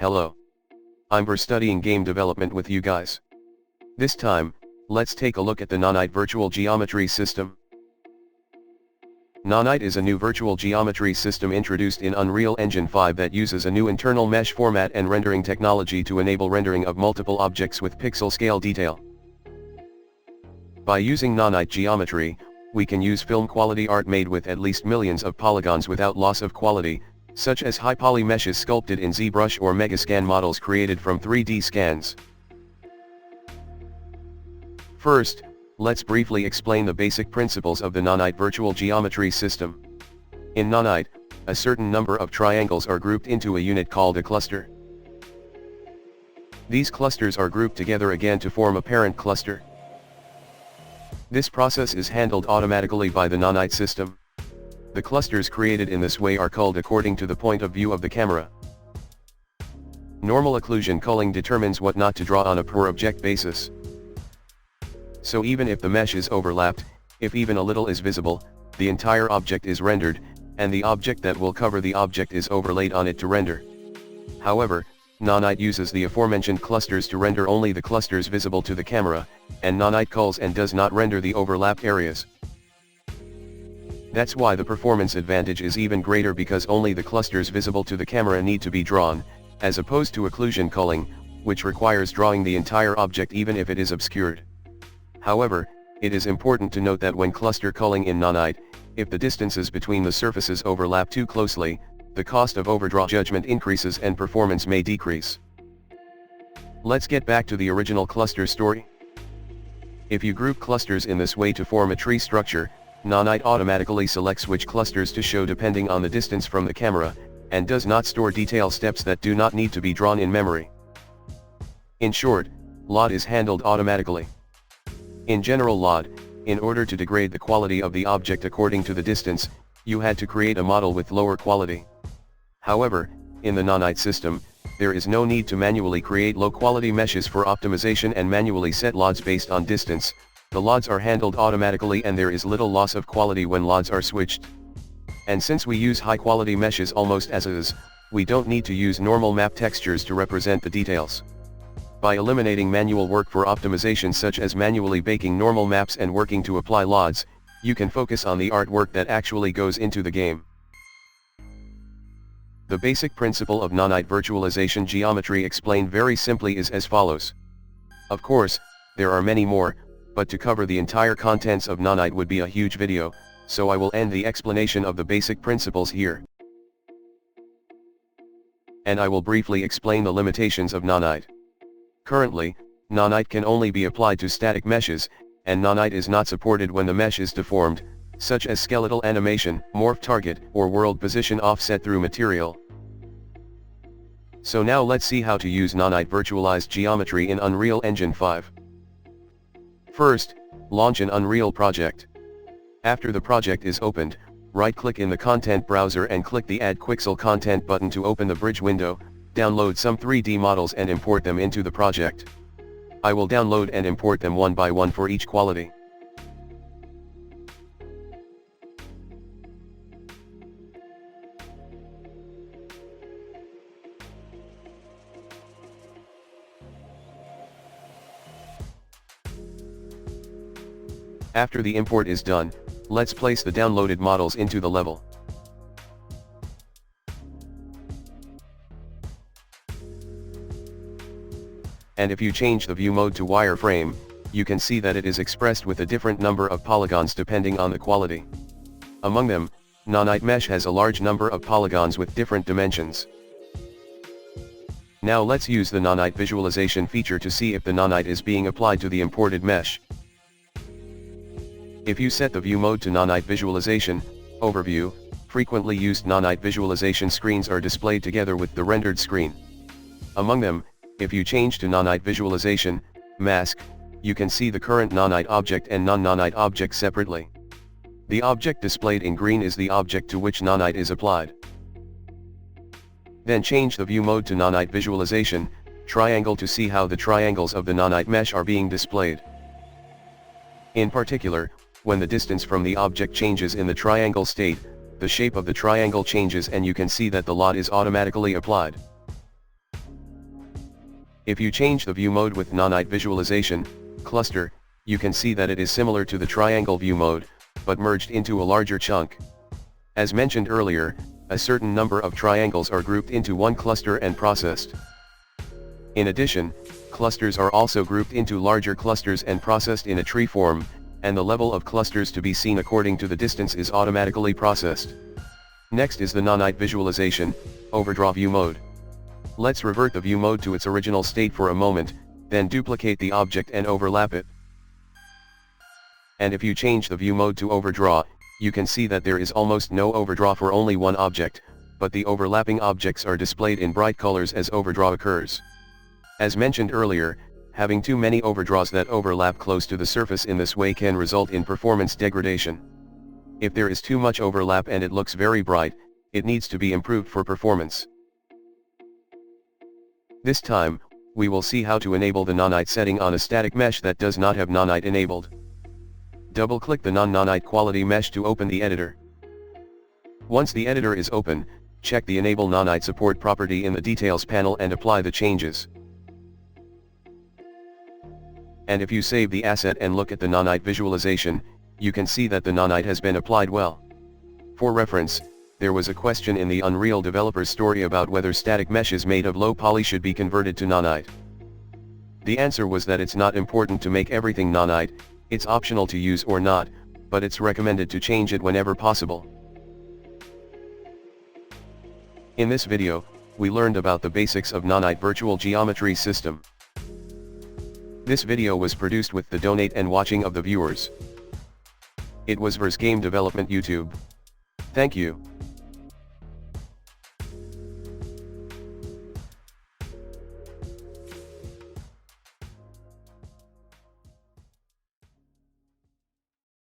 Hello. I'm for studying game development with you guys. This time, let's take a look at the Nanite Virtual Geometry System. Nanite is a new virtual geometry system introduced in Unreal Engine 5 that uses a new internal mesh format and rendering technology to enable rendering of multiple objects with pixel scale detail. By using Nanite geometry, we can use film quality art made with at least millions of polygons without loss of quality, such as high poly meshes sculpted in ZBrush or Megascan models created from 3D scans. First, let's briefly explain the basic principles of the Nanite Virtual Geometry System. In Nanite, a certain number of triangles are grouped into a unit called a cluster. These clusters are grouped together again to form a parent cluster. This process is handled automatically by the Nanite system. The clusters created in this way are culled according to the point of view of the camera. Normal occlusion culling determines what not to draw on a per object basis. So even if the mesh is overlapped, if even a little is visible, the entire object is rendered, and the object that will cover the object is overlaid on it to render. However, Nanite uses the aforementioned clusters to render only the clusters visible to the camera, and Nanite culls and does not render the overlapped areas. That's why the performance advantage is even greater, because only the clusters visible to the camera need to be drawn, as opposed to occlusion culling, which requires drawing the entire object even if it is obscured. However, it is important to note that when cluster culling in Nanite, if the distances between the surfaces overlap too closely, the cost of overdraw judgment increases and performance may decrease. Let's get back to the original cluster story. If you group clusters in this way to form a tree structure, Nanite automatically selects which clusters to show depending on the distance from the camera, and does not store detail steps that do not need to be drawn in memory. In short, LOD is handled automatically. In general LOD, in order to degrade the quality of the object according to the distance, you had to create a model with lower quality. However, in the Nanite system, there is no need to manually create low-quality meshes for optimization and manually set LODs based on distance. The LODs are handled automatically and there is little loss of quality when LODs are switched. And since we use high-quality meshes almost as is, we don't need to use normal map textures to represent the details. By eliminating manual work for optimization, such as manually baking normal maps and working to apply LODs, you can focus on the artwork that actually goes into the game. The basic principle of Nanite virtualization geometry explained very simply is as follows. Of course, there are many more, but to cover the entire contents of Nanite would be a huge video, so I will end the explanation of the basic principles here. And I will briefly explain the limitations of Nanite. Currently, Nanite can only be applied to static meshes, and Nanite is not supported when the mesh is deformed, such as skeletal animation, morph target, or world position offset through material. So now let's see how to use Nanite virtualized geometry in Unreal Engine 5. First, launch an Unreal project. After the project is opened, right-click in the content browser and click the Add Quixel Content button to open the bridge window, download some 3D models and import them into the project. I will download and import them one by one for each quality. After the import is done, let's place the downloaded models into the level. And if you change the view mode to wireframe, you can see that it is expressed with a different number of polygons depending on the quality. Among them, Nanite Mesh has a large number of polygons with different dimensions. Now let's use the Nanite Visualization feature to see if the Nanite is being applied to the imported mesh. If you set the view mode to Nanite Visualization, Overview, frequently used Nanite Visualization screens are displayed together with the rendered screen. Among them, if you change to Nanite Visualization, Mask, you can see the current Nanite object and non-Nanite object separately. The object displayed in green is the object to which Nanite is applied. Then change the view mode to Nanite Visualization, Triangle to see how the triangles of the Nanite mesh are being displayed. In particular, when the distance from the object changes in the triangle state, the shape of the triangle changes and you can see that the LOD is automatically applied. If you change the view mode with Nanite Visualization, cluster, you can see that it is similar to the triangle view mode, but merged into a larger chunk. As mentioned earlier, a certain number of triangles are grouped into one cluster and processed. In addition, clusters are also grouped into larger clusters and processed in a tree form, and the level of clusters to be seen according to the distance is automatically processed. Next is the Nanite Visualization, Overdraw View Mode. Let's revert the view mode to its original state for a moment, then duplicate the object and overlap it. And if you change the view mode to Overdraw, you can see that there is almost no overdraw for only one object, but the overlapping objects are displayed in bright colors as overdraw occurs. As mentioned earlier, having too many overdraws that overlap close to the surface in this way can result in performance degradation. If there is too much overlap and it looks very bright, it needs to be improved for performance. This time, we will see how to enable the Nanite setting on a static mesh that does not have Nanite enabled. Double-click the non-Nanite quality mesh to open the editor. Once the editor is open, check the Enable Nanite Support property in the Details panel and apply the changes. And if you save the asset and look at the Nanite visualization, you can see that the Nanite has been applied well. For reference, there was a question in the Unreal developer story about whether static meshes made of low poly should be converted to Nanite. The answer was that it's not important to make everything Nanite, it's optional to use or not, but it's recommended to change it whenever possible. In this video, we learned about the basics of Nanite Virtual Geometry System. This video was produced with the donate and watching of the viewers. It was Vers Game Development YouTube. Thank you.